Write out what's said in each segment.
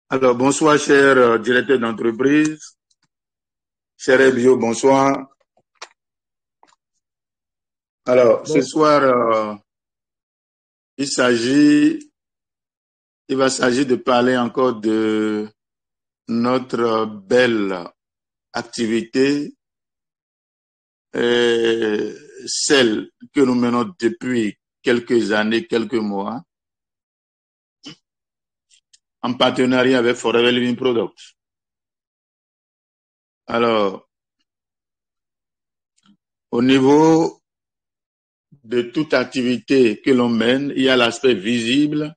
Alors, bonsoir, cher directeur d'entreprise. Cher Ebio, bonsoir. Alors, ce soir, il va s'agir de parler encore de notre belle activité, celle que nous menons depuis quelques années, quelques mois, en partenariat avec Forever Living Products. Alors, au niveau de toute activité que l'on mène, il y a l'aspect visible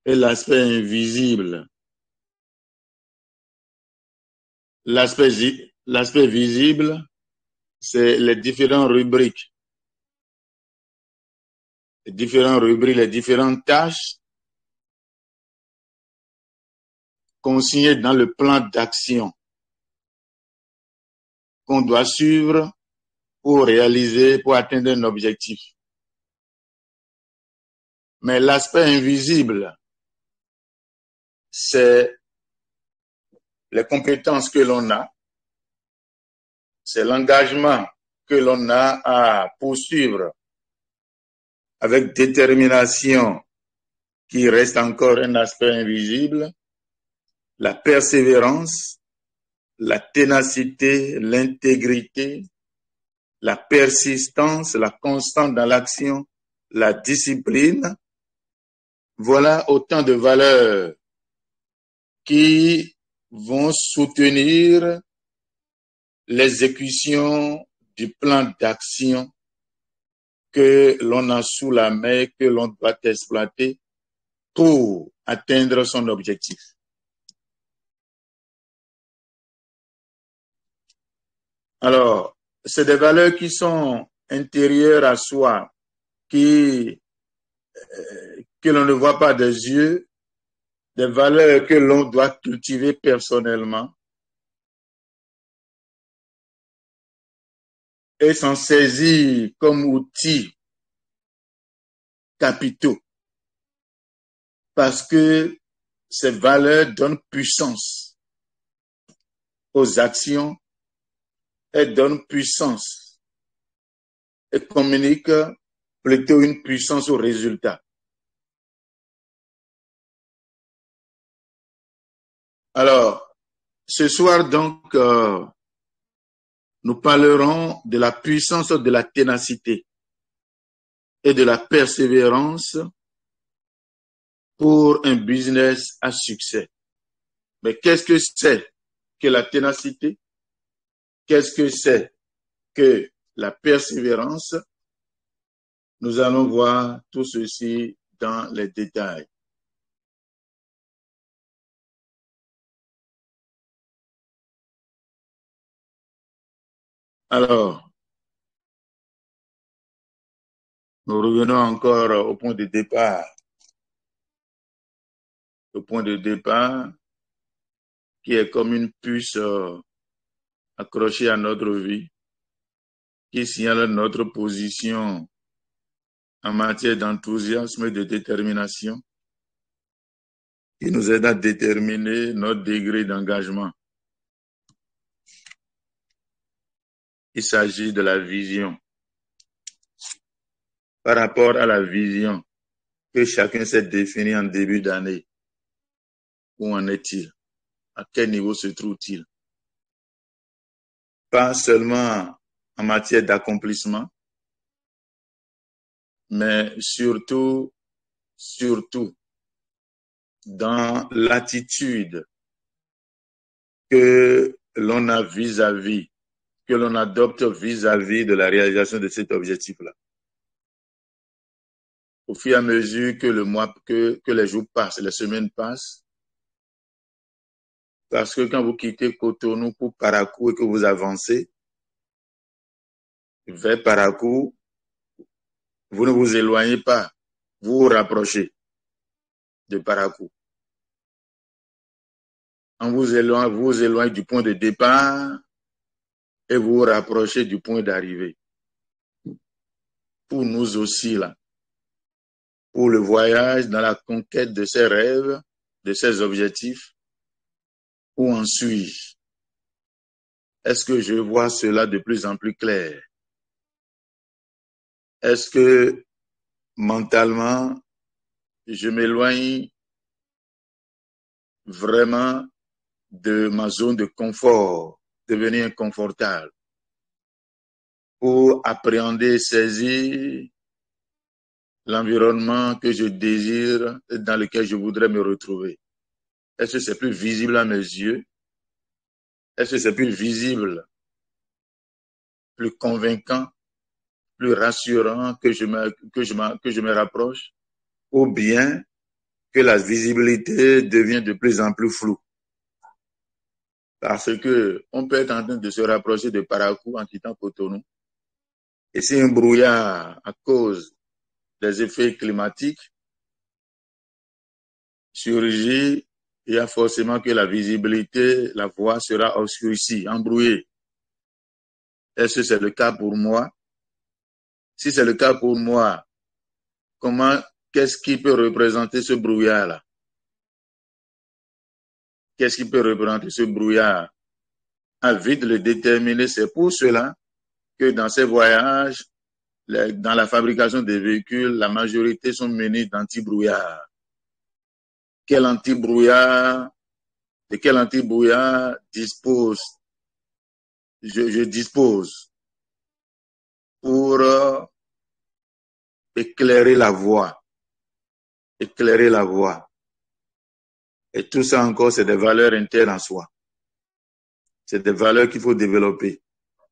et l'aspect invisible. L'aspect visible, c'est les différentes rubriques, les différentes tâches consignées dans le plan d'action qu'on doit suivre pour réaliser, pour atteindre un objectif. Mais l'aspect invisible, c'est les compétences que l'on a, c'est l'engagement que l'on a à poursuivre avec détermination, qui reste encore un aspect invisible, la persévérance, la ténacité, l'intégrité, la persistance, la constance dans l'action, la discipline. Voilà autant de valeurs qui vont soutenir l'exécution du plan d'action que l'on a sous la main, que l'on doit exploiter pour atteindre son objectif. Alors, c'est des valeurs qui sont intérieures à soi, que l'on ne voit pas des yeux, des valeurs que l'on doit cultiver personnellement et s'en saisir comme outils capitaux, parce que ces valeurs donnent puissance aux actions et donnent puissance et communiquent plutôt une puissance aux résultats. Alors, ce soir donc, nous parlerons de la puissance de la ténacité et de la persévérance pour un business à succès. Mais qu'est-ce que c'est que la ténacité? Qu'est-ce que c'est que la persévérance? Nous allons voir tout ceci dans les détails. Alors, nous revenons encore au point de départ. Le point de départ qui est comme une puce accrochée à notre vie, qui signale notre position en matière d'enthousiasme et de détermination, qui nous aide à déterminer notre degré d'engagement. Il s'agit de la vision. Par rapport à la vision que chacun s'est défini en début d'année, où en est-il? À quel niveau se trouve-t-il? Pas seulement en matière d'accomplissement, mais surtout dans l'attitude que l'on a vis-à-vis, que l'on adopte vis-à-vis de la réalisation de cet objectif-là. Au fur et à mesure que que les jours passent, les semaines passent, parce que quand vous quittez Cotonou pour Parakou et que vous avancez vers Parakou, vous ne vous éloignez pas, vous vous rapprochez de Parakou. On vous éloigne du point de départ et vous vous rapprochez du point d'arrivée. Pour nous aussi, là, pour le voyage dans la conquête de ses rêves, de ses objectifs, Où en suis-je? Est-ce que je vois cela de plus en plus clair? Est-ce que mentalement, je m'éloigne vraiment de ma zone de confort, devenir inconfortable, pour appréhender, saisir l'environnement que je désire et dans lequel je voudrais me retrouver? Est-ce que c'est plus visible à mes yeux? Est-ce que c'est plus visible, plus convaincant, plus rassurant que je me rapproche? Ou bien que la visibilité devient de plus en plus floue? Parce que on peut être en train de se rapprocher de Parakou en quittant Cotonou. Et si un brouillard à cause des effets climatiques surgit, il y a forcément que la visibilité, la voie sera obscurcie, embrouillée. Est-ce que c'est le cas pour moi? Si c'est le cas pour moi, qu'est-ce qui peut représenter ce brouillard-là? Qu'est-ce qui peut représenter ce brouillard? À vite le déterminer. C'est pour cela que dans ces voyages, dans la fabrication des véhicules, la majorité sont munis d'anti-brouillard. De quel anti-brouillard je dispose pour éclairer la voie. Éclairer la voie. Et tout ça encore, c'est des valeurs internes en soi. C'est des valeurs qu'il faut développer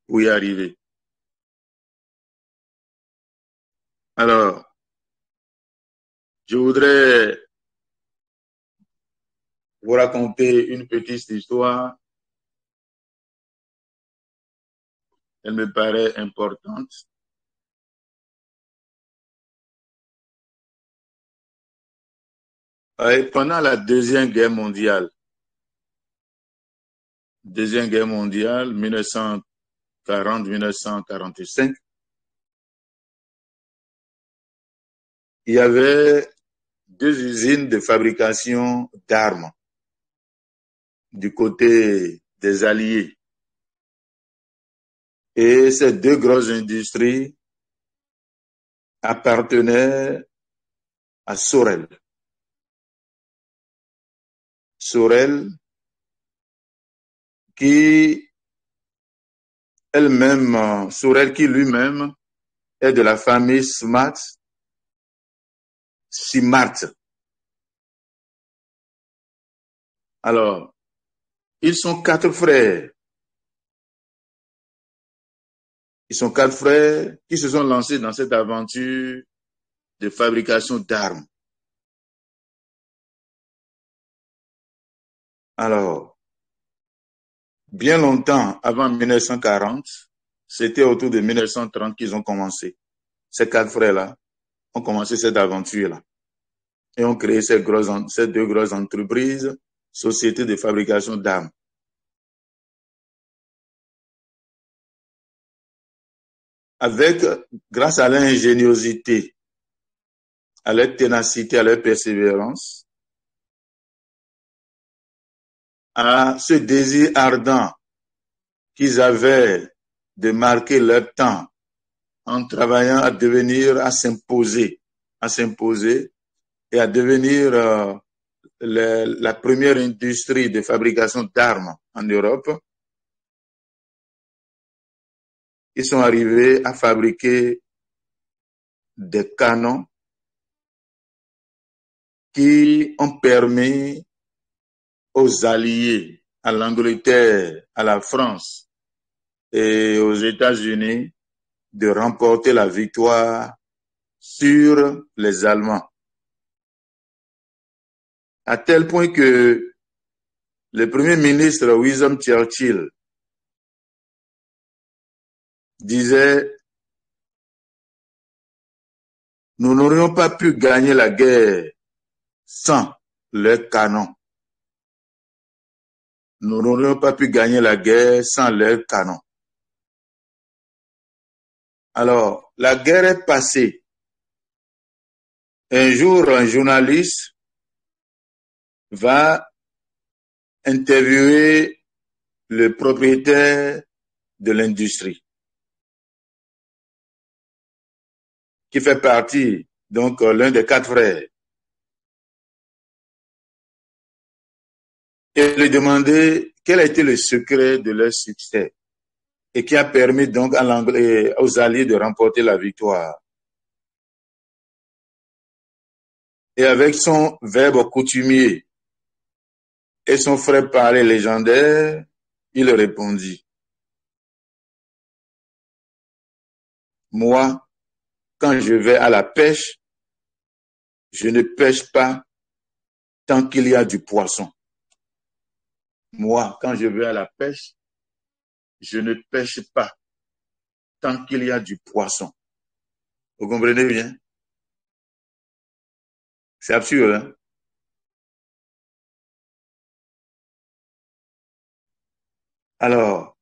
pour y arriver. Alors, je voudrais vous raconter une petite histoire. Elle me paraît importante. Pendant la Deuxième Guerre mondiale, 1940-1945, il y avait 2 usines de fabrication d'armes du côté des Alliés. Et ces 2 grosses industries appartenaient à Sorel. Sorel, qui lui-même est de la famille Simart. Alors, ils sont 4 frères. Ils sont 4 frères qui se sont lancés dans cette aventure de fabrication d'armes. Alors, bien longtemps avant 1940, c'était autour de 1930 qu'ils ont commencé. Ces 4 frères-là ont commencé cette aventure-là et ont créé ces 2 grosses entreprises, sociétés de fabrication d'armes. Grâce à leur ingéniosité, à leur ténacité, à leur persévérance, à ce désir ardent qu'ils avaient de marquer leur temps en travaillant à s'imposer et à devenir la première industrie de fabrication d'armes en Europe. Ils sont arrivés à fabriquer des canons qui ont permis aux Alliés, à l'Angleterre, à la France et aux États-Unis de remporter la victoire sur les Allemands. À tel point que le premier ministre Winston Churchill disait: nous n'aurions pas pu gagner la guerre sans leurs canons. Nous n'aurions pas pu gagner la guerre sans leurs canons. Alors, la guerre est passée. Un jour, un journaliste va interviewé le propriétaire de l'industrie, qui fait partie, donc, l'un des 4 frères, et lui demander quel a été le secret de leur succès et qui a permis donc aux Alliés de remporter la victoire. Et avec son verbe coutumier et son frère parler légendaire, il répondit: moi, quand je vais à la pêche, je ne pêche pas tant qu'il y a du poisson. Moi, quand je vais à la pêche, je ne pêche pas tant qu'il y a du poisson. Vous comprenez bien? C'est absurde, hein? Alors,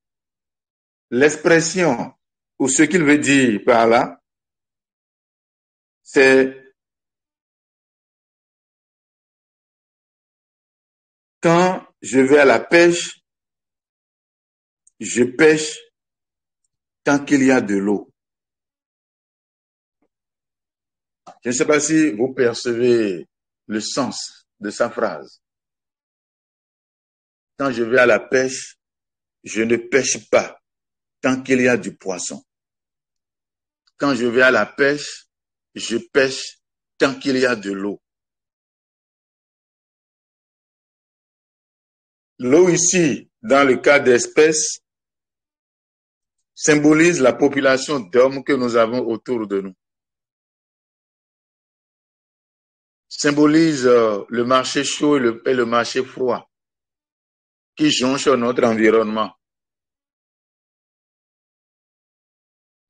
l'expression, ou ce qu'il veut dire par là, c'est quand je vais à la pêche, je pêche tant qu'il y a de l'eau. Je ne sais pas si vous percevez le sens de sa phrase. Quand je vais à la pêche, je ne pêche pas tant qu'il y a du poisson. Quand je vais à la pêche, je pêche tant qu'il y a de l'eau. L'eau ici, dans le cas d'espèces, symbolise la population d'hommes que nous avons autour de nous. Symbolise le marché chaud et le marché froid qui jonchent notre environnement.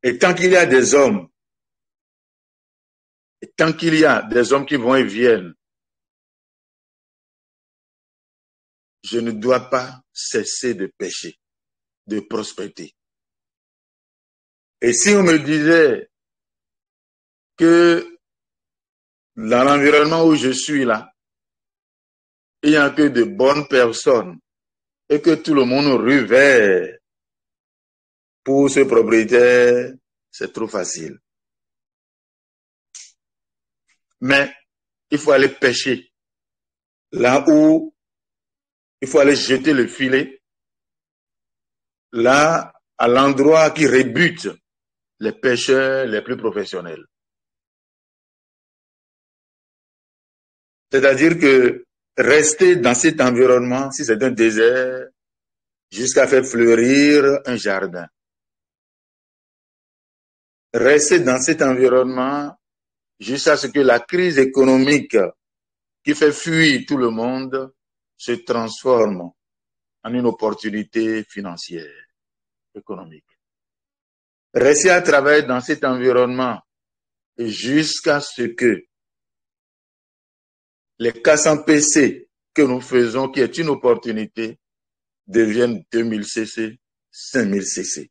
Et tant qu'il y a des hommes, et tant qu'il y a des hommes qui vont et viennent, je ne dois pas cesser de pêcher, de prospérer. Et si on me disait que dans l'environnement où je suis là, il n'y a que de bonnes personnes et que tout le monde rue vers pour ce propriétaire, c'est trop facile. Mais il faut aller pêcher là où il faut aller jeter le filet, là à l'endroit qui rebute les pêcheurs les plus professionnels. C'est-à-dire que rester dans cet environnement, si c'est un désert, jusqu'à faire fleurir un jardin. Rester dans cet environnement jusqu'à ce que la crise économique qui fait fuir tout le monde se transforme en une opportunité financière, économique. Rester à travailler dans cet environnement jusqu'à ce que les 400 PC que nous faisons, qui est une opportunité, deviennent 2000 CC, 5000 CC.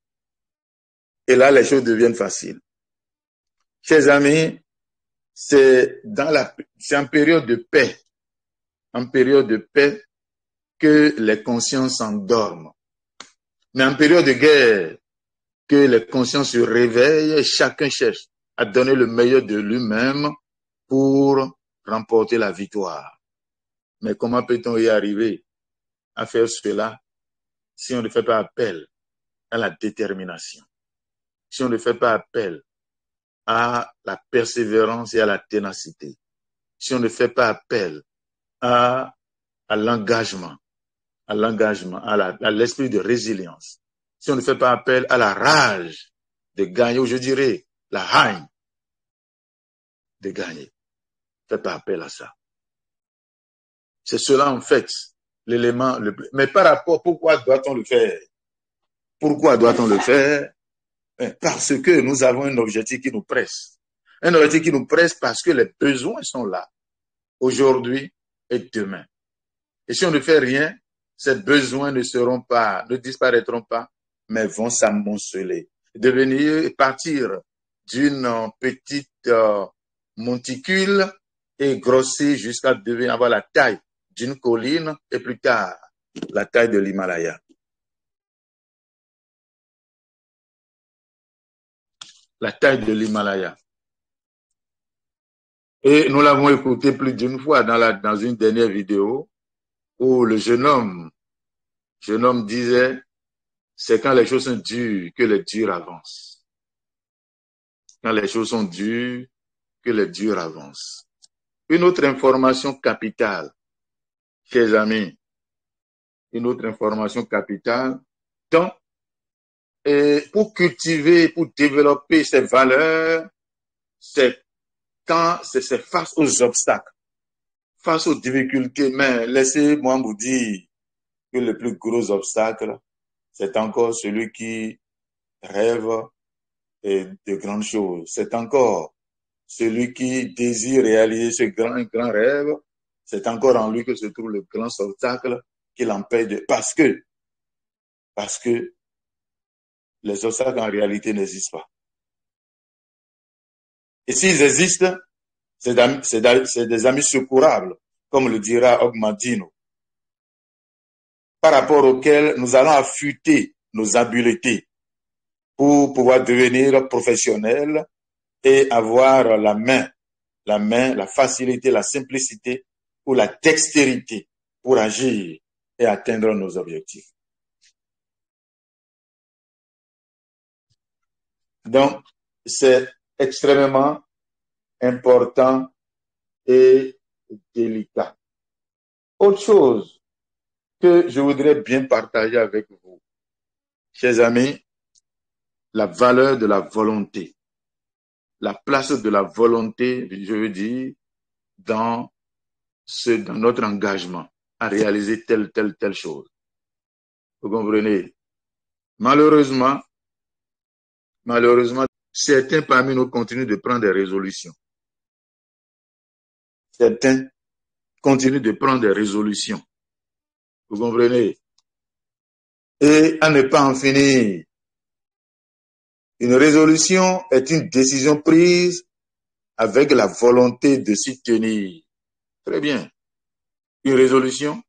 Et là, les choses deviennent faciles. Chers amis, c'est en période de paix, que les consciences s'endorment. Mais en période de guerre, que les consciences se réveillent et chacun cherche à donner le meilleur de lui-même pour remporter la victoire. Mais comment peut-on y arriver à faire cela si on ne fait pas appel à la détermination, si on ne fait pas appel à la persévérance et à la ténacité, si on ne fait pas appel à l'engagement, à l'esprit de résilience, si on ne fait pas appel à la rage de gagner, ou je dirais la haine de gagner, ne fait pas appel à ça. C'est cela en fait l'élément le plus... Mais par rapport, pourquoi doit-on le faire? Pourquoi doit-on le faire? Parce que nous avons un objectif qui nous presse. Un objectif qui nous presse parce que les besoins sont là, aujourd'hui et demain. Et si on ne fait rien, ces besoins ne disparaîtront pas, mais vont s'amonceler. Partir d'une petite monticule et grossir jusqu'à avoir la taille d'une colline et plus tard la taille de l'Himalaya. La taille de l'Himalaya. Et nous l'avons écouté plus d'une fois dans une dernière vidéo où le jeune homme disait, c'est quand les choses sont dures que les durs avancent. Quand les choses sont dures, que les durs avancent. Une autre information capitale, chers amis, une autre information capitale, donc, pour cultiver, pour développer ces valeurs, c'est face aux obstacles, face aux difficultés. Mais laissez-moi vous dire que le plus gros obstacle, c'est encore celui qui rêve de grandes choses. C'est encore celui qui désire réaliser ce grand rêve. C'est encore en lui que se trouve le grand obstacle qui l'empêche de... Parce que les obstacles en réalité n'existent pas. Et s'ils existent, c'est des amis secourables, comme le dira Ogmandino, par rapport auxquels nous allons affûter nos habiletés pour pouvoir devenir professionnels et avoir la facilité, la simplicité ou la dextérité pour agir et atteindre nos objectifs. Donc, c'est extrêmement important et délicat. Autre chose que je voudrais bien partager avec vous, chers amis, la valeur de la volonté. La place de la volonté, je veux dire, dans notre engagement à réaliser telle chose. Vous comprenez? Malheureusement, certains parmi nous continuent de prendre des résolutions. Certains continuent de prendre des résolutions. Vous comprenez? Et à ne pas en finir. Une résolution est une décision prise avec la volonté de s'y tenir. Très bien. Une résolution,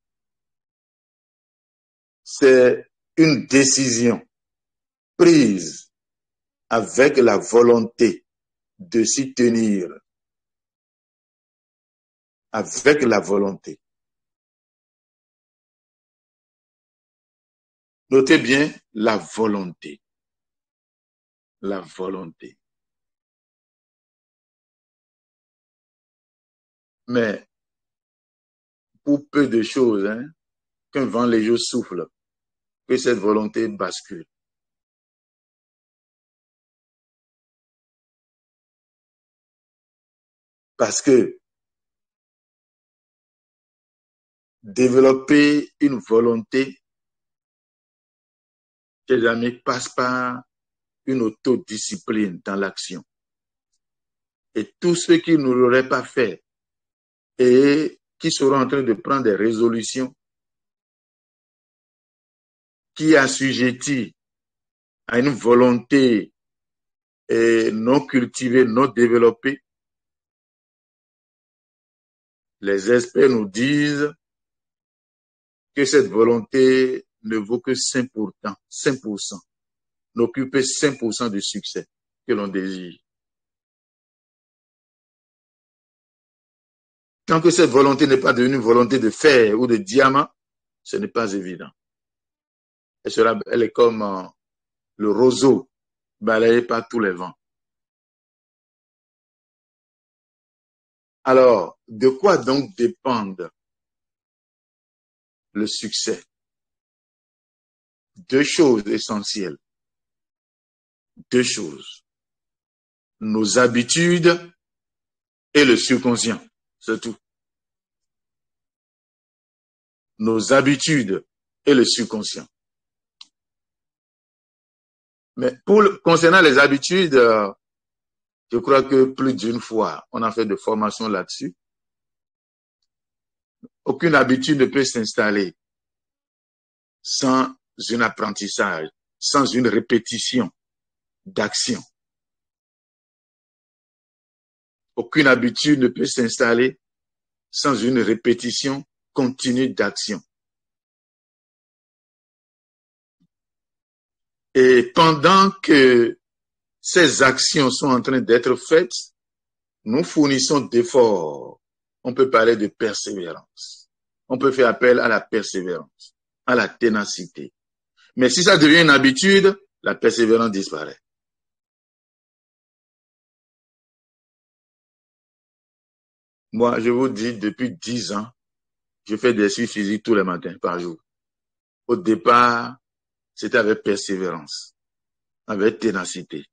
c'est une décision prise avec la volonté de s'y tenir. Avec la volonté. Notez bien la volonté. La volonté. Mais pour peu de choses, qu'un vent léger souffle, que cette volonté bascule. Parce que développer une volonté, chers amis, passe par une autodiscipline dans l'action. Et tous ceux qui ne l'auraient pas fait et qui seront en train de prendre des résolutions qui assujettit à une volonté non cultivée, non développée, les experts nous disent que cette volonté ne vaut que 5%, n'occupe 5% du succès que l'on désire. Tant que cette volonté n'est pas devenue une volonté de fer ou de diamant, ce n'est pas évident. Elle est comme le roseau balayé par tous les vents. Alors, de quoi donc dépendent le succès? Deux choses essentielles. Deux choses. Nos habitudes et le subconscient. C'est tout. Nos habitudes et le subconscient. Mais concernant les habitudes, je crois que plus d'une fois, on a fait de formations là-dessus. Aucune habitude ne peut s'installer sans un apprentissage, sans une répétition d'action. Aucune habitude ne peut s'installer sans une répétition continue d'action. Et pendant que ces actions sont en train d'être faites, nous fournissons d'efforts. On peut parler de persévérance. On peut faire appel à la persévérance, à la ténacité. Mais si ça devient une habitude, la persévérance disparaît. Moi, je vous dis, depuis 10 ans, je fais des exercices physiques tous les matins, par jour. Au départ, c'était avec persévérance, avec ténacité.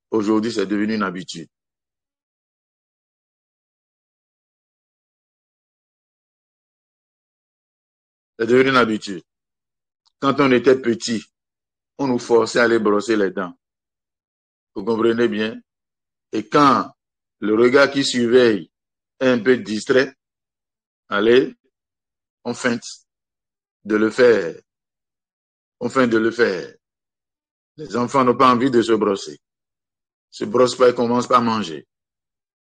Aujourd'hui, c'est devenu une habitude. C'est devenu une habitude. Quand on était petit, on nous forçait à aller brosser les dents. Vous comprenez bien? Et quand le regard qui surveille est un peu distrait, allez, on feinte de le faire. On feinte de le faire. Les enfants n'ont pas envie de se brosser. Se brossent pas, ils commencent par manger.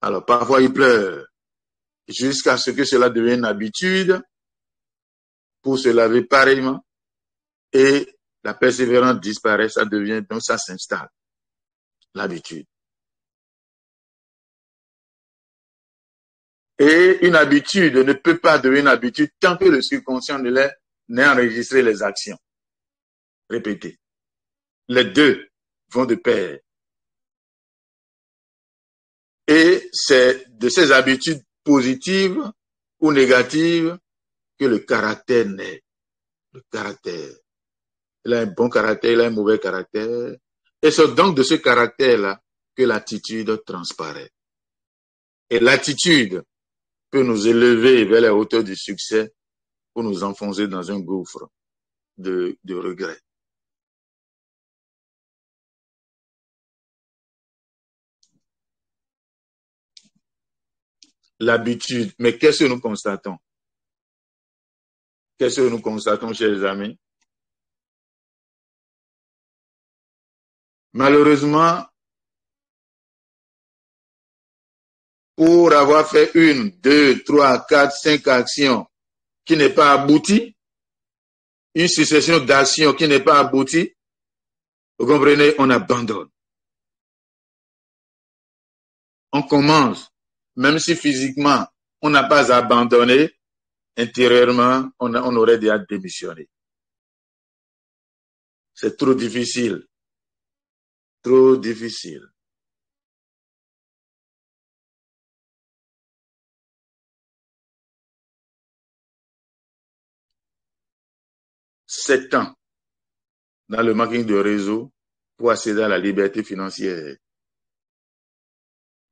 Alors parfois ils pleurent jusqu'à ce que cela devienne une habitude pour se laver pareillement et la persévérance disparaît, ça devient, donc ça s'installe, l'habitude. Et une habitude ne peut pas devenir une habitude tant que le subconscient n'ait enregistré les actions répétées. Les deux vont de pair. Et c'est de ces habitudes positives ou négatives que le caractère naît. Le caractère. Il a un bon caractère, il a un mauvais caractère. Et c'est donc de ce caractère-là que l'attitude transparaît. Et l'attitude peut nous élever vers les hauteurs du succès ou nous enfoncer dans un gouffre de regret. L'habitude. Mais qu'est-ce que nous constatons? Qu'est-ce que nous constatons, chers amis? Malheureusement, pour avoir fait 1, 2, 3, 4, 5 actions qui n'est pas aboutie, une succession d'actions qui n'est pas aboutie, vous comprenez, on abandonne. On commence, même si physiquement, on n'a pas abandonné, intérieurement, on aurait déjà démissionné. C'est trop difficile. Trop difficile. Sept ans dans le marketing de réseau pour accéder à la liberté financière.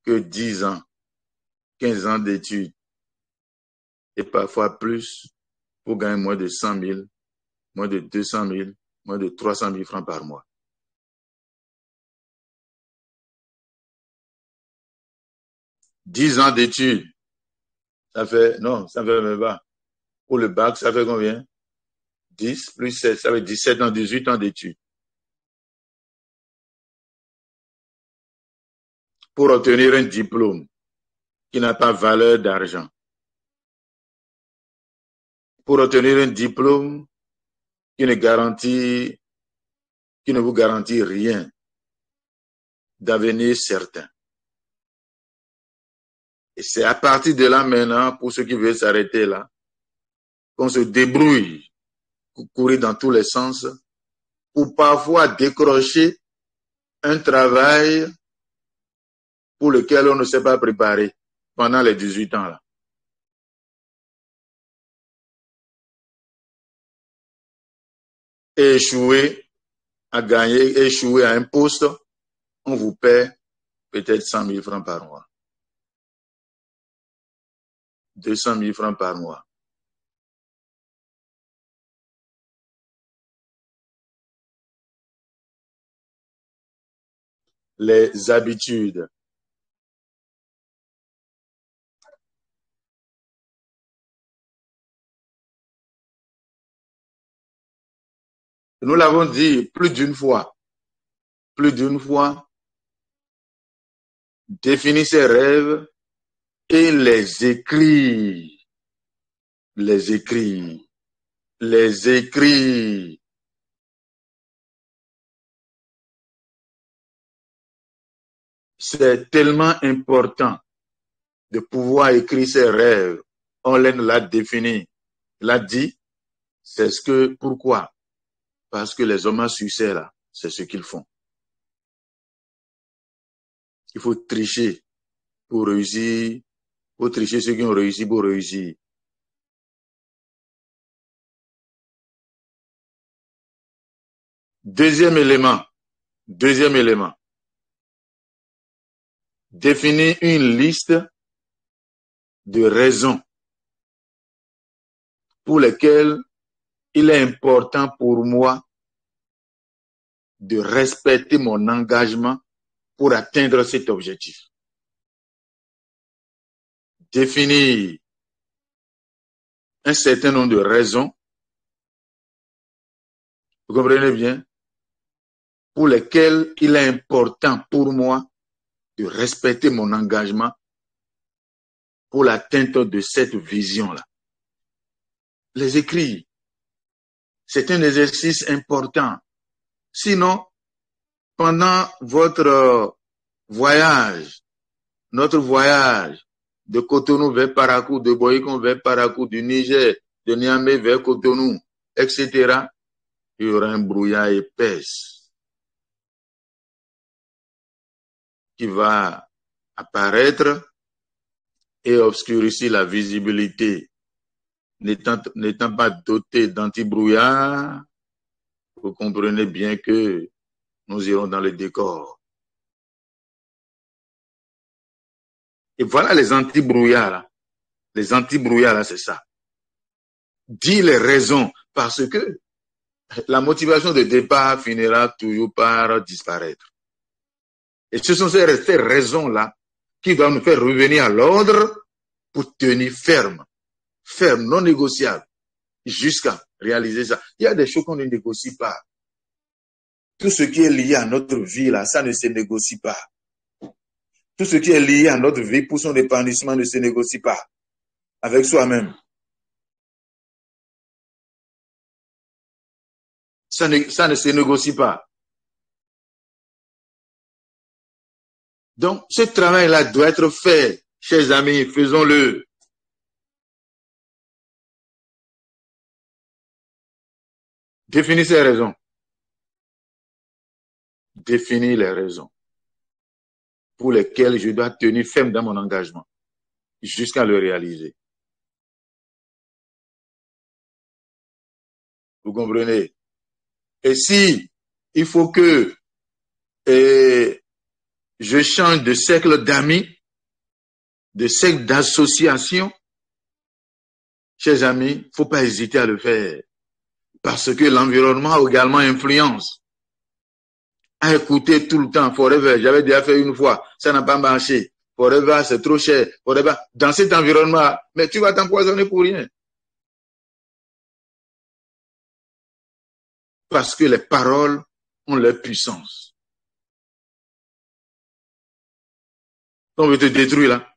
Que 10 ans, 15 ans d'études et parfois plus pour gagner moins de 100 000, moins de 200 000, moins de 300 000 francs par mois. 10 ans d'études, ça fait même pas. Pour le bac, ça fait combien? 10 plus 7, ça fait 17 ans, 18 ans d'études. Pour obtenir un diplôme qui n'a pas valeur d'argent. Pour obtenir un diplôme qui ne vous garantit rien d'avenir certain. Et c'est à partir de là maintenant, pour ceux qui veulent s'arrêter là, qu'on se débrouille pour courir dans tous les sens, pour parfois décrocher un travail pour lequel on ne s'est pas préparé pendant les 18 ans là. Échouer à gagner, échouer à un poste, on vous paie peut-être 100 000 francs par mois. 200 000 francs par mois. Les habitudes. Nous l'avons dit plus d'une fois. Plus d'une fois. Définir ses rêves et les écrire. Les écrire. Les écrire. c'est tellement important de pouvoir écrire ses rêves. On l'a défini, l'a dit, c'est ce que, pourquoi? Parce que les hommes à succès, là, c'est ce qu'ils font. Il faut tricher pour réussir, il faut tricher ceux qui ont réussi pour réussir. Deuxième élément, définir une liste de raisons pour lesquelles il est important pour moi de respecter mon engagement pour atteindre cet objectif. Définir un certain nombre de raisons, vous comprenez bien, pour lesquelles il est important pour moi de respecter mon engagement pour l'atteinte de cette vision-là. Les écrire, c'est un exercice important. Sinon, pendant votre voyage, notre voyage de Cotonou vers Parakou, de Boyikon vers Parakou, du Niger, de Niamey vers Cotonou, etc., il y aura un brouillard épaisse qui va apparaître et obscurcir la visibilité. N'étant pas doté d'anti-brouillard, vous comprenez bien que nous irons dans le décor. Et voilà les anti-brouillards là. Les anti-brouillards là, c'est ça. Dire les raisons, parce que la motivation de départ finira toujours par disparaître. Et ce sont ces raisons-là qui doivent nous faire revenir à l'ordre pour tenir ferme, non négociable, jusqu'à réaliser ça. Il y a des choses qu'on ne négocie pas. Tout ce qui est lié à notre vie, là, ça ne se négocie pas. Tout ce qui est lié à notre vie pour son épanouissement ne se négocie pas avec soi-même. Ça ne se négocie pas. Donc, ce travail-là doit être fait, chers amis, faisons-le. Définissez les raisons. Définir les raisons pour lesquelles je dois tenir ferme dans mon engagement jusqu'à le réaliser. Vous comprenez? Et si il faut que je change de cercle d'amis, de cercle d'association, chers amis, il ne faut pas hésiter à le faire. Parce que l'environnement également influence. À écouter tout le temps, Forever, j'avais déjà fait une fois, ça n'a pas marché. Forever, c'est trop cher. Forever, dans cet environnement, mais tu vas t'empoisonner pour rien. Parce que les paroles ont leur puissance. On veut te détruire là.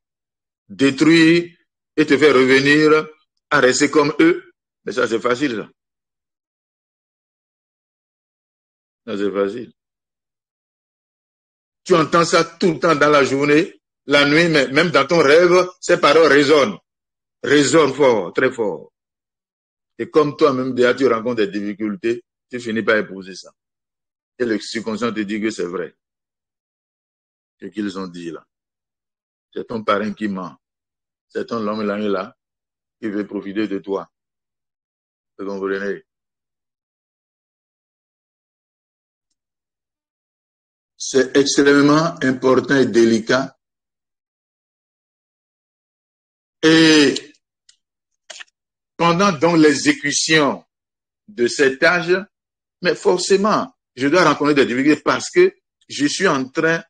Détruire et te faire revenir à rester comme eux. Mais ça, c'est facile, ça. Ça, c'est facile. Tu entends ça tout le temps dans la journée, la nuit, mais même dans ton rêve, ces paroles résonnent. Résonnent fort, très fort. Et comme toi-même, déjà, tu rencontres des difficultés, tu finis par épouser ça. Et le subconscient te dit que c'est vrai. Ce qu'ils ont dit là. C'est ton parrain qui ment. C'est ton homme là qui veut profiter de toi. Vous comprenez? C'est extrêmement important et délicat. Et pendant donc l'exécution de cet âge, mais forcément, je dois rencontrer des difficultés parce que je suis en train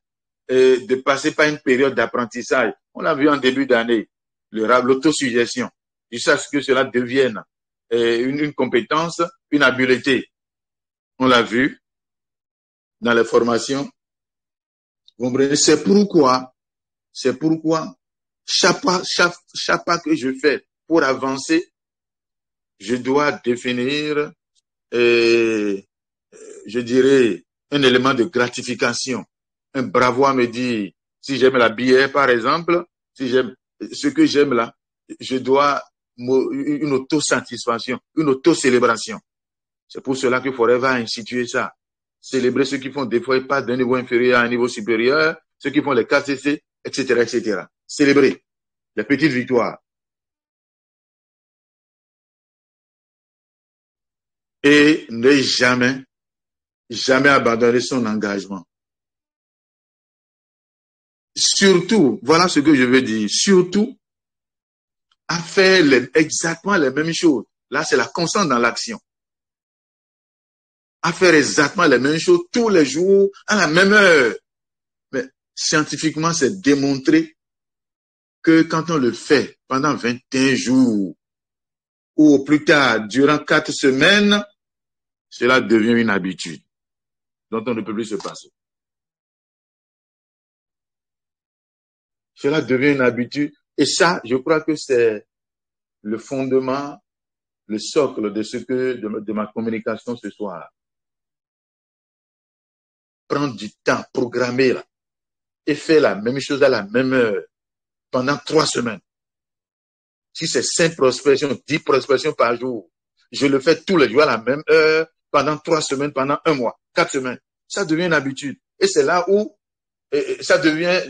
de passer par une période d'apprentissage. On l'a vu en début d'année, l'autosuggestion. Jusqu'à ce que cela devienne une compétence, une habileté. On l'a vu dans les formations. Vous comprenez? C'est pourquoi chaque pas que je fais pour avancer, je dois définir, je dirais, un élément de gratification. Un bravo à me dire, Si j'aime la bière, par exemple, si j'aime ce que j'aime là, je dois une autosatisfaction, une auto-célébration. C'est pour cela que Forever a institué ça. Célébrer ceux qui font des fois pas d'un niveau inférieur à un niveau supérieur, ceux qui font les KCC, etc., etc. Célébrer les petites victoires. Et ne jamais, jamais abandonner son engagement. Surtout, voilà ce que je veux dire, surtout à faire exactement les mêmes choses. Là, c'est la constance dans l'action. À faire exactement les mêmes choses tous les jours, à la même heure. Mais scientifiquement, c'est démontré que quand on le fait pendant 21 jours, ou au plus tard, durant 4 semaines, cela devient une habitude dont on ne peut plus se passer. Cela devient une habitude. Et ça, je crois que c'est le fondement, le socle de ce que de ma communication ce soir. Prendre du temps, programmer là, et faire la même chose à la même heure pendant 3 semaines. Si c'est 5 prospections, 10 prospections par jour, je le fais tous les jours à la même heure pendant 3 semaines, pendant 1 mois, 4 semaines. Ça devient une habitude. Et c'est là où ça devient,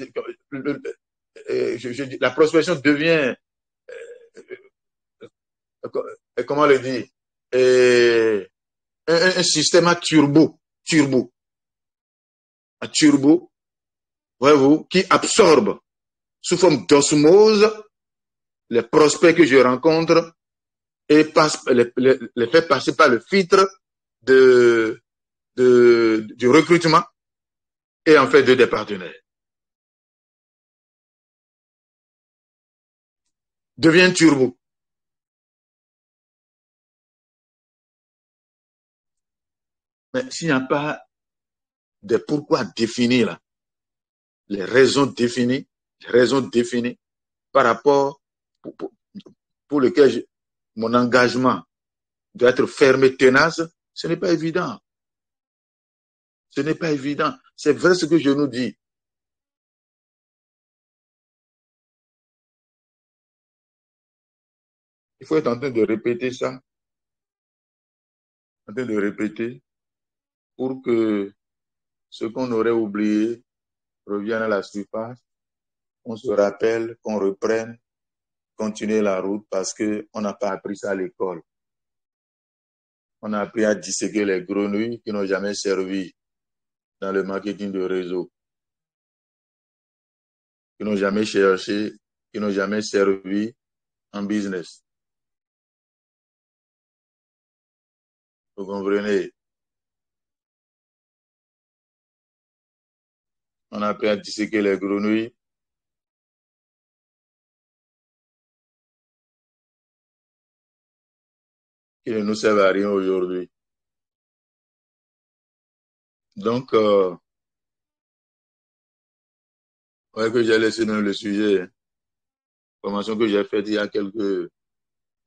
la prospection devient, comment le dire, un système à turbo, voyez-vous, qui absorbe sous forme d'osmose les prospects que je rencontre et les fait passer par le filtre du recrutement et en fait des partenaires. Devient turbo. Mais s'il n'y a pas de pourquoi définir là, les raisons définies par rapport pour lesquelles mon engagement doit être fermé, tenace, ce n'est pas évident. Ce n'est pas évident. C'est vrai ce que je nous dis. Il faut être en train de répéter ça, en train de répéter pour que ce qu'on aurait oublié revienne à la surface, on se rappelle, qu'on reprenne, continuer la route parce qu'on n'a pas appris ça à l'école. On a appris à disséquer les grenouilles qui n'ont jamais servi dans le marketing de réseau, qui n'ont jamais cherché, qui n'ont jamais servi en business. Vous comprenez? On a appris à disséquer les grenouilles qui ne nous servent à rien aujourd'hui. Donc, ouais, que j'ai laissé dans le sujet, formation que j'ai faite il y a quelques,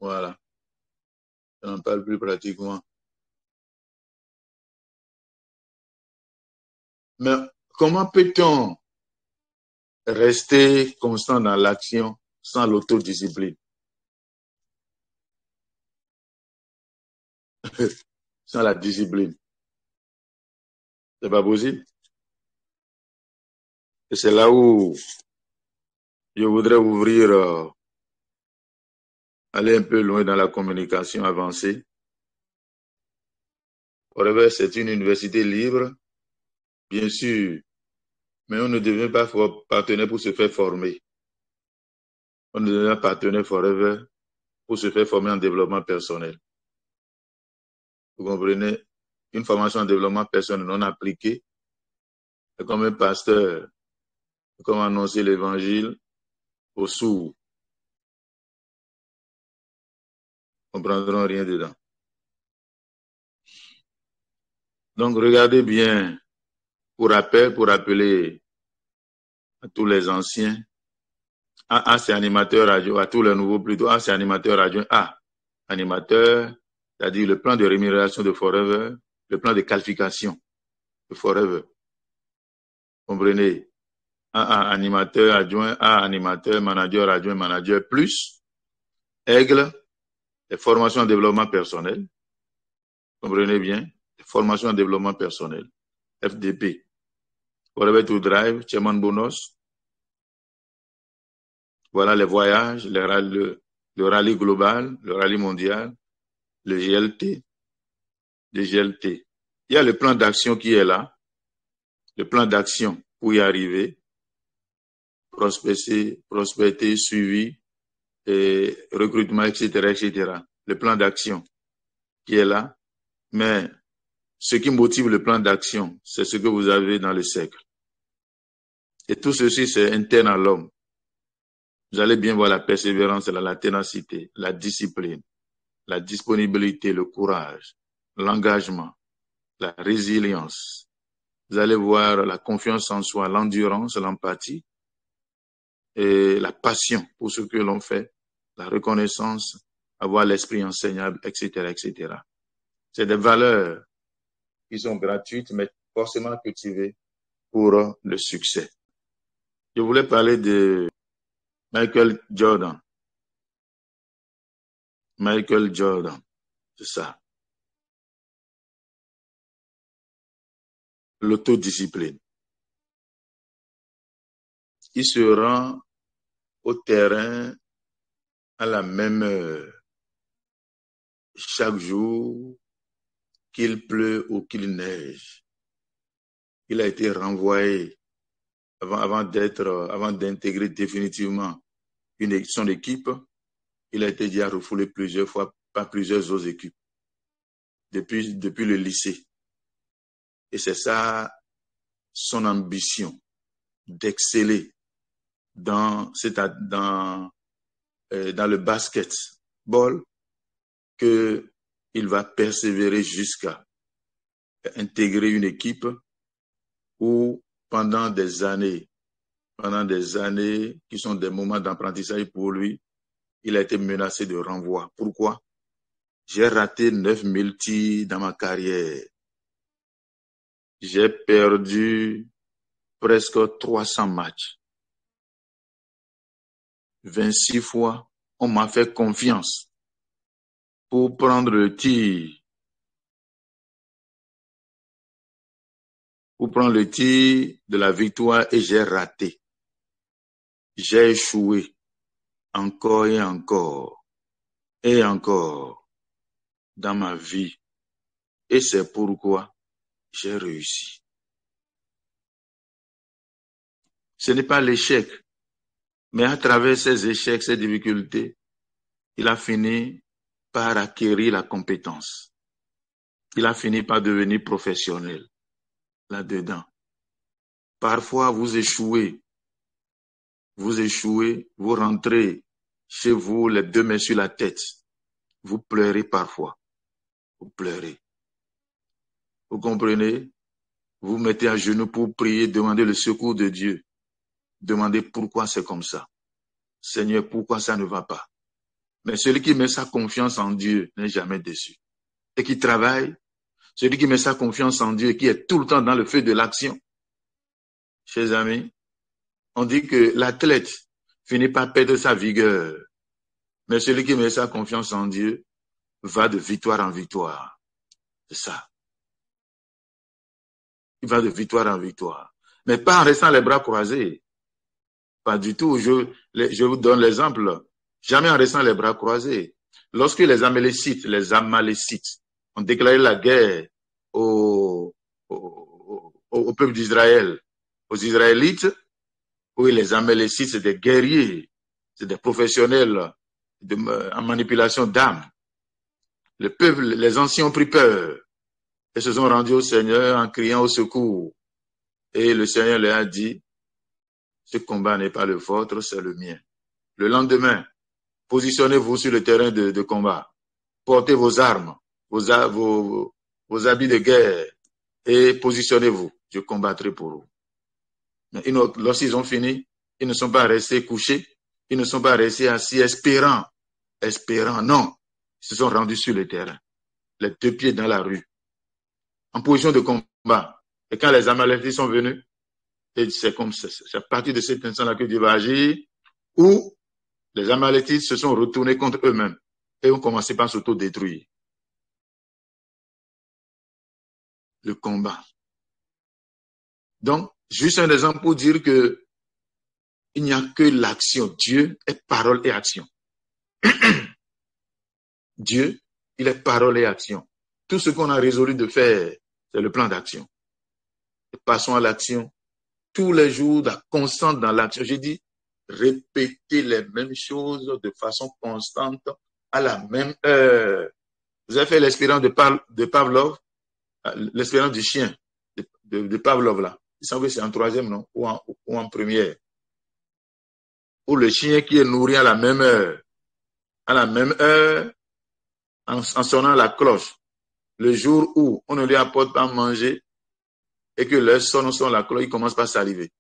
voilà, je n'en parle plus pratiquement. Mais comment peut-on rester constant dans l'action sans l'autodiscipline? Sans la discipline. C'est pas possible. Et c'est là où je voudrais ouvrir, aller un peu loin dans la communication avancée. Forever, c'est une université libre, bien sûr, mais on ne devient pas partenaire pour se faire former. On ne devient pas partenaire Forever pour se faire former en développement personnel. Vous comprenez? Une formation en développement personnel non appliquée, c'est comme un pasteur, comme annoncer l'évangile aux sourds. Ils ne comprendront rien dedans. Donc, regardez bien, pour rappeler à tous les anciens, c'est animateur radio, à tous les nouveaux plutôt, c'est animateur radio, animateur, c'est-à-dire le plan de rémunération de Forever, le plan de qualification de Forever. Comprenez? A animateur adjoint, A animateur, manager adjoint, manager plus. Aigle, les formations en développement personnel. Comprenez bien, les formations en développement personnel. FDP. Forever to Drive, Chairman Bonus. Voilà les voyages, le rallye global, le rallye mondial, le GLT, le GLT. Il y a le plan d'action qui est là, le plan d'action pour y arriver, prospecter, suivi, et recrutement, etc., etc. Le plan d'action qui est là, mais ce qui motive le plan d'action, c'est ce que vous avez dans le cercle. Et tout ceci, c'est interne à l'homme. Vous allez bien voir la persévérance, la ténacité, la discipline, la disponibilité, le courage, l'engagement, la résilience. Vous allez voir la confiance en soi, l'endurance, l'empathie et la passion pour ce que l'on fait, la reconnaissance, avoir l'esprit enseignable, etc., etc. C'est des valeurs qui sont gratuites, mais forcément cultivées pour le succès. Je voulais parler de Michael Jordan. Michael Jordan, c'est ça. L'autodiscipline. Il se rend au terrain à la même heure, chaque jour, qu'il pleut ou qu'il neige. Il a été renvoyé avant d'intégrer définitivement son équipe. Il a été déjà refoulé plusieurs fois par plusieurs autres équipes depuis le lycée. Et c'est ça son ambition d'exceller dans le basketball, qu'il va persévérer jusqu'à intégrer une équipe où pendant des années qui sont des moments d'apprentissage pour lui, il a été menacé de renvoi. Pourquoi? J'ai raté 9000 tirs dans ma carrière. J'ai perdu presque 300 matchs. 26 fois, on m'a fait confiance pour prendre le tir. Pour prendre le tir de la victoire et j'ai raté. J'ai échoué encore et encore et encore dans ma vie. Et c'est pourquoi j'ai réussi. Ce n'est pas l'échec, mais à travers ces échecs, ces difficultés, il a fini par acquérir la compétence. Il a fini par devenir professionnel là-dedans. Parfois, vous échouez, vous rentrez chez vous les deux mains sur la tête. Vous pleurez parfois. Vous pleurez. Vous comprenez? Vous vous mettez à genoux pour prier, demander le secours de Dieu. Demandez pourquoi c'est comme ça. Seigneur, pourquoi ça ne va pas? Mais celui qui met sa confiance en Dieu n'est jamais déçu. Et qui travaille, celui qui met sa confiance en Dieu et qui est tout le temps dans le feu de l'action. Chers amis, on dit que l'athlète finit par perdre sa vigueur. Mais celui qui met sa confiance en Dieu va de victoire en victoire. C'est ça. Il va de victoire en victoire. Mais pas en restant les bras croisés. Pas du tout. Je vous donne l'exemple. Jamais en restant les bras croisés. Lorsque les Amalécites ont déclaré la guerre au peuple d'Israël, aux Israélites, oui, les Amalécites, c'est des guerriers, c'est des professionnels en manipulation d'âmes. Le peuple, les anciens ont pris peur et se sont rendus au Seigneur en criant au secours. Et le Seigneur leur a dit, ce combat n'est pas le vôtre, c'est le mien. Le lendemain, positionnez-vous sur le terrain de combat. Portez vos armes, vos habits de guerre et positionnez-vous. Je combattrai pour vous. Mais lorsqu'ils ont fini, ils ne sont pas restés couchés, ils ne sont pas restés assis espérant, non. Ils se sont rendus sur le terrain, les deux pieds dans la rue, en position de combat. Et quand les Amalécites sont venus, Et c'est comme ça, c'est à partir de cet instant-là que Dieu va agir, où les Amalécites se sont retournés contre eux-mêmes et ont commencé par s'autodétruire. Le combat. Donc, juste un exemple pour dire que il n'y a que l'action. Dieu est parole et action. Dieu, il est parole et action. Tout ce qu'on a résolu de faire, c'est le plan d'action. Passons à l'action. Tous les jours, la constante dans l'action. J'ai dit, répéter les mêmes choses de façon constante à la même heure. Vous avez fait l'expérience de Pavlov, l'expérience du chien de Pavlov là. Il semble que c'est en troisième, non? Ou en première. Ou le chien qui est nourri à la même heure, en sonnant la cloche. Le jour où on ne lui apporte pas à manger et que l'heure sonne la cloche, il commence par saliver.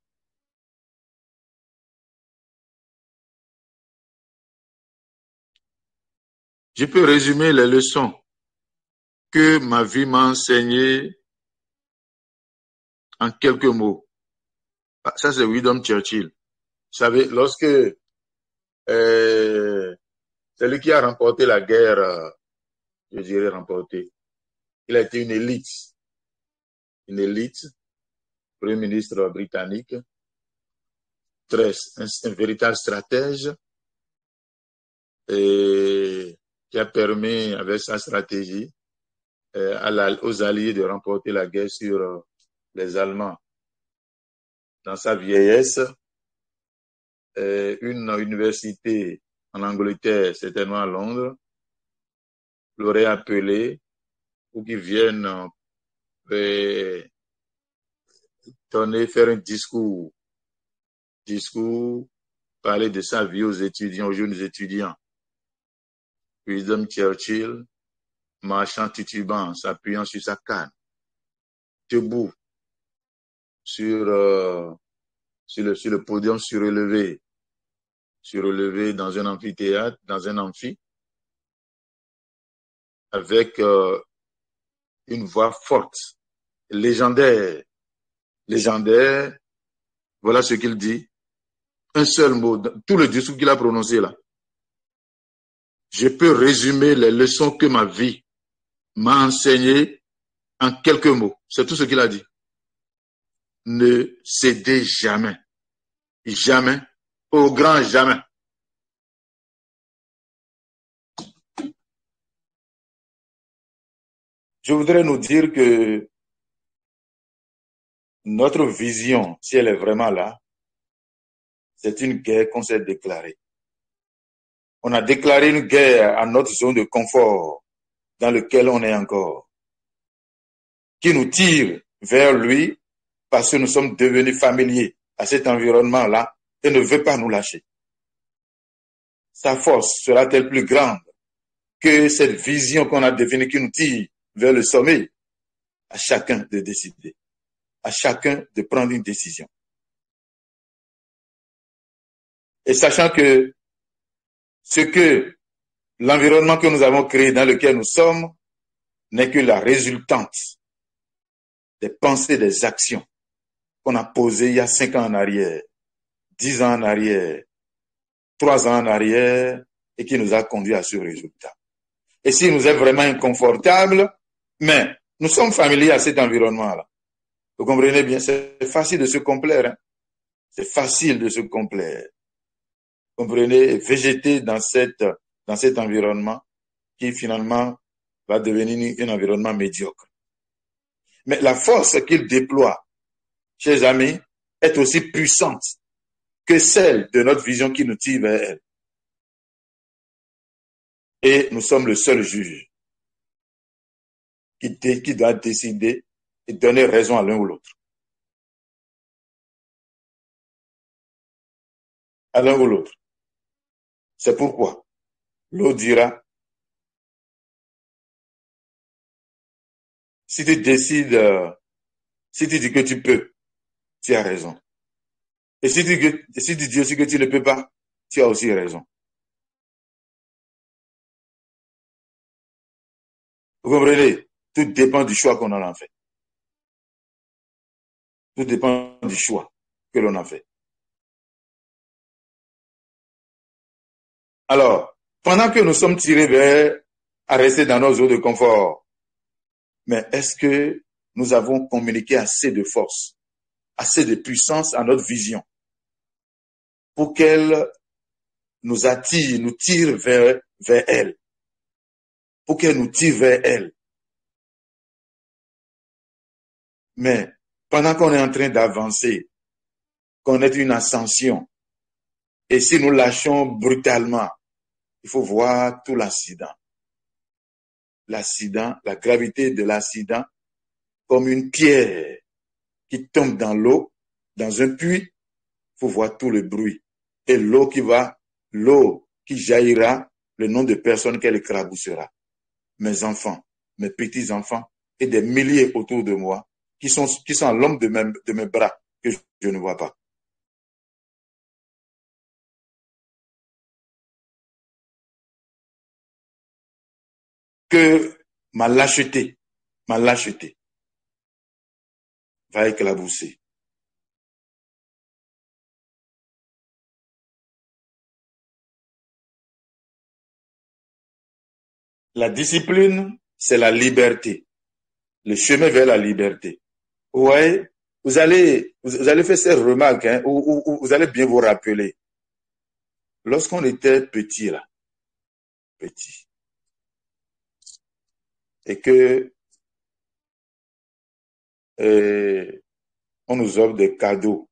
Je peux résumer les leçons que ma vie m'a enseignées en quelques mots. Ça, c'est Winston Churchill. Vous savez, lorsque celui qui a remporté la guerre, je dirais remporté, il a été une élite, premier ministre britannique, un véritable stratège, et qui a permis, avec sa stratégie, aux Alliés de remporter la guerre sur les Allemands. Dans sa vieillesse, une université en Angleterre, certainement à Londres, l'aurait appelé pour qu'il vienne faire un discours, parler de sa vie aux étudiants, aux jeunes étudiants. Winston Churchill, marchant titubant, s'appuyant sur sa canne, debout sur le podium surélevé dans un amphithéâtre, dans un amphi, avec une voix forte, légendaire. Voilà ce qu'il dit. Un seul mot, tout le discours qu'il a prononcé là. Je peux résumer les leçons que ma vie m'a enseignées en quelques mots. C'est tout ce qu'il a dit. Ne cédez jamais. Jamais. Au grand jamais. Je voudrais nous dire que notre vision, si elle est vraiment là, c'est une guerre qu'on s'est déclarée. On a déclaré une guerre à notre zone de confort dans lequel on est encore, qui nous tire vers lui parce que nous sommes devenus familiers à cet environnement-là et ne veut pas nous lâcher. Sa force sera-t-elle plus grande que cette vision qu'on a définie qui nous tire vers le sommet? À chacun de décider, à chacun de prendre une décision. Et sachant que l'environnement que nous avons créé dans lequel nous sommes n'est que la résultante des pensées, des actions qu'on a posées il y a 5 ans en arrière, 10 ans en arrière, 3 ans en arrière, et qui nous a conduit à ce résultat. Et s'il nous est vraiment inconfortable, mais nous sommes familiers à cet environnement-là. Vous comprenez bien, c'est facile de se complaire. Hein? C'est facile de se complaire. Vous comprenez, végéter dans cet environnement qui finalement va devenir un environnement médiocre. Mais la force qu'il déploie, chers amis, est aussi puissante que celle de notre vision qui nous tire vers elle. Et nous sommes le seul juge qui doit décider et donner raison à l'un ou l'autre. À l'un ou l'autre. C'est pourquoi l'autre dira, si tu décides, si tu dis que tu peux, tu as raison. Et si tu dis aussi que tu ne peux pas, tu as aussi raison. Vous comprenez? Tout dépend du choix qu'on en fait. Tout dépend du choix. que l'on a fait. Alors, pendant que nous sommes tirés vers à rester dans nos zones de confort, mais est-ce que nous avons communiqué assez de force, assez de puissance à notre vision pour qu'elle nous attire, nous tire vers elle, pour qu'elle nous tire vers elle. Mais pendant qu'on est en train d'avancer, qu'on est une ascension, et si nous lâchons brutalement, il faut voir tout l'accident. L'accident, la gravité de l'accident, comme une pierre qui tombe dans l'eau, dans un puits, il faut voir tout le bruit. Et l'eau qui jaillira, le nom de personne qu'elle éclaboussera. Mes enfants, mes petits-enfants et des milliers autour de moi qui sont à l'ombre de mes bras que je ne vois pas. Que ma lâcheté va éclabousser. La discipline, c'est la liberté. Le chemin vers la liberté. Ouais, vous allez faire ces remarques, hein, où vous allez bien vous rappeler. Lorsqu'on était petit, là, petit, et que on nous offre des cadeaux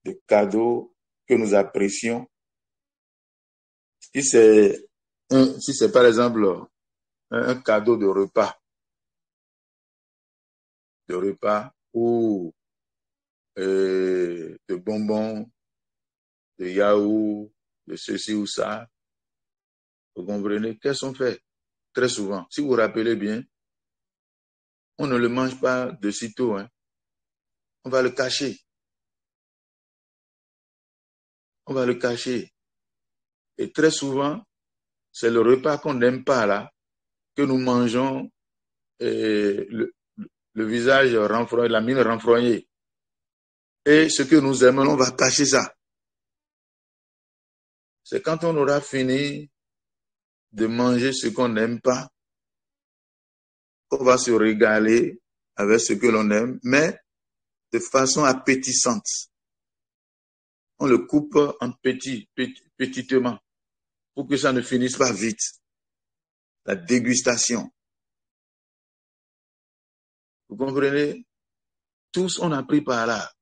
que nous apprécions. Si c'est par exemple un cadeau de repas ou de bonbons, de yaourts, de ceci ou ça, vous comprenez, qu'est-ce qu'on fait très souvent? Si vous vous rappelez bien, on ne le mange pas de sitôt, hein. On va le cacher. On va le cacher. Et très souvent, c'est le repas qu'on n'aime pas là, que nous mangeons le visage renfroigné, la mine renfrognée. Et ce que nous aimons, on va cacher ça. C'est quand on aura fini de manger ce qu'on n'aime pas, qu'on va se régaler avec ce que l'on aime, mais de façon appétissante. On le coupe en petitement, pour que ça ne finisse pas vite. La dégustation. Vous comprenez? Tous, on a pris par là,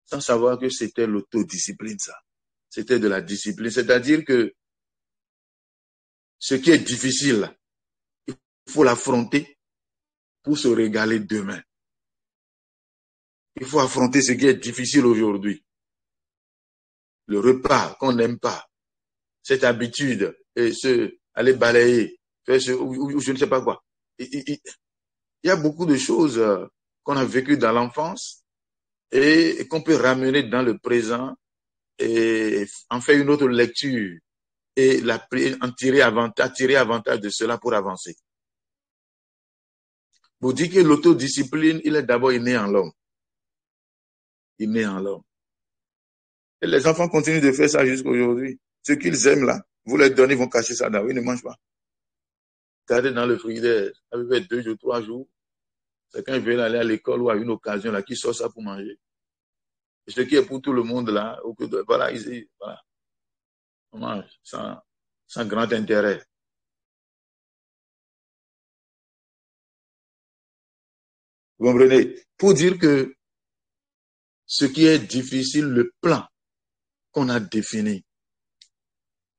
sans savoir que c'était l'autodiscipline, ça. C'était de la discipline. C'est-à-dire que ce qui est difficile, il faut l'affronter pour se régaler demain. Il faut affronter ce qui est difficile aujourd'hui. Le repas qu'on n'aime pas, cette habitude, et aller balayer, faire ou je ne sais pas quoi. Il y a beaucoup de choses qu'on a vécues dans l'enfance et qu'on peut ramener dans le présent et en faire une autre lecture et tirer avantage de cela pour avancer. Vous dites que l'autodiscipline, il est d'abord inné en l'homme. Inné en l'homme. Et les enfants continuent de faire ça jusqu'à aujourd'hui. Ce qu'ils aiment là, vous leur donnez, ils vont cacher ça là. Ils ne mangent pas. Gardez dans le frigidaire, ça peut être 2 jours, 3 jours. C'est quand ils veulent aller à l'école ou à une occasion là, qu'ils sortent ça pour manger. Et ce qui est pour tout le monde là, voilà, voilà. On mange sans grand intérêt. Vous comprenez? Pour dire que ce qui est difficile, le plan qu'on a défini,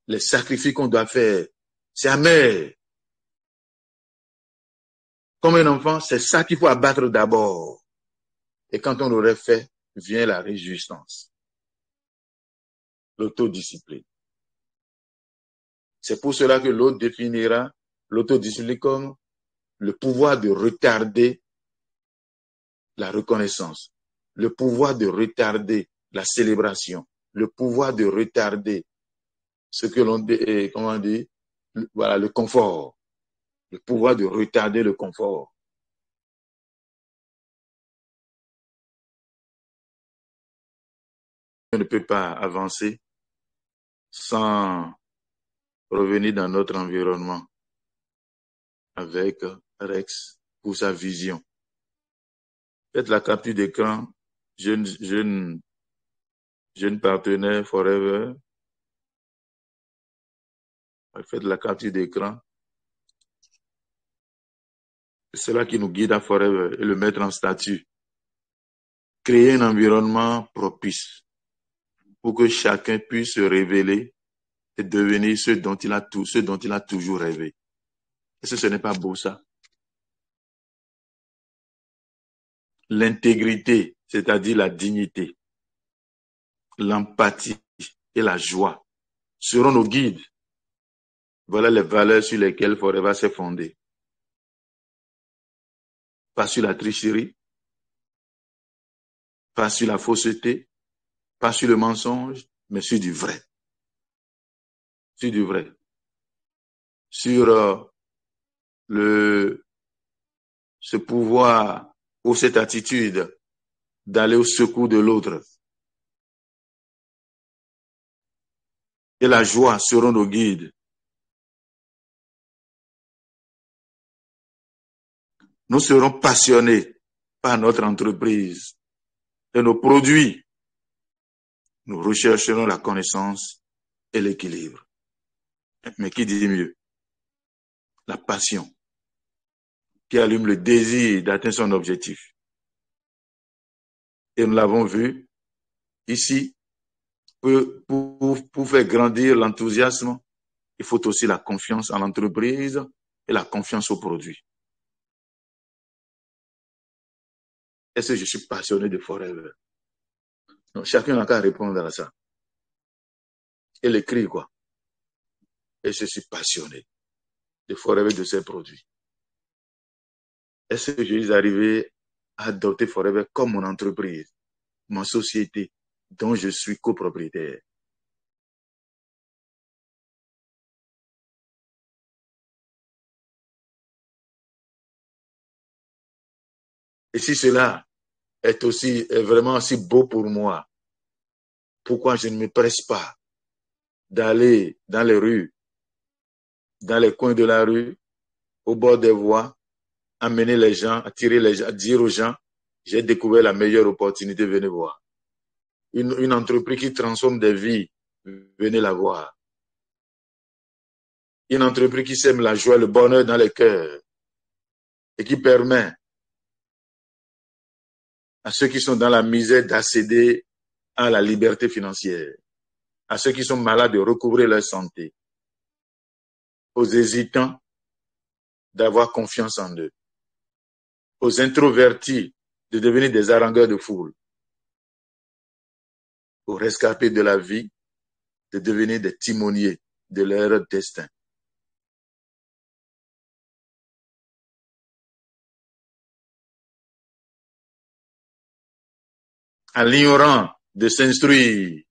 les sacrifices qu'on doit faire, c'est amer. Comme un enfant, c'est ça qu'il faut abattre d'abord. Et quand on l'aurait fait, vient la résistance, l'autodiscipline. C'est pour cela que l'autre définira l'autodiscipline comme le pouvoir de retarder la reconnaissance, le pouvoir de retarder la célébration, le pouvoir de retarder ce que l'on dit, comment on dit, voilà, le confort, le pouvoir de retarder le confort. ne peut pas avancer sans revenir dans notre environnement avec Rex pour sa vision. Faites la capture d'écran, jeune partenaire Forever. Faites la capture d'écran. C'est cela qui nous guide à Forever et le mettre en statut. Créer un environnement propice pour que chacun puisse se révéler et devenir ce dont il a toujours rêvé. Est-ce que ce n'est pas beau ça? L'intégrité, c'est-à-dire la dignité, l'empathie et la joie seront nos guides. Voilà les valeurs sur lesquelles Forever s'est fondé. Pas sur la tricherie, pas sur la fausseté, pas sur le mensonge, mais sur du vrai. Sur du vrai. Sur ce pouvoir ou cette attitude d'aller au secours de l'autre. Et la joie seront nos guides. Nous serons passionnés par notre entreprise et nos produits. Nous rechercherons la connaissance et l'équilibre. Mais qui dit mieux? La passion qui allume le désir d'atteindre son objectif. Et nous l'avons vu ici, pour faire grandir l'enthousiasme, il faut aussi la confiance en l'entreprise et la confiance au produit. Est-ce que je suis passionné de Forever? Donc, chacun n'a qu'à répondre à ça. Elle écrit quoi? Et je suis passionné de Forever, de ses produits. Est-ce que je suis arrivé à adopter Forever comme mon entreprise, ma société dont je suis copropriétaire? Et si cela est vraiment aussi beau pour moi, pourquoi je ne me presse pas d'aller dans les rues, dans les coins de la rue, au bord des voies, amener les gens, attirer les gens, dire aux gens, j'ai découvert la meilleure opportunité, venez voir. Une entreprise qui transforme des vies, venez la voir. Une entreprise qui sème la joie, le bonheur dans les cœurs et qui permet à ceux qui sont dans la misère d'accéder à la liberté financière, à ceux qui sont malades de recouvrer leur santé, aux hésitants d'avoir confiance en eux, aux introvertis de devenir des harangueurs de foule, aux rescapés de la vie de devenir des timoniers de leur destin. À l'ignorant de s'instruire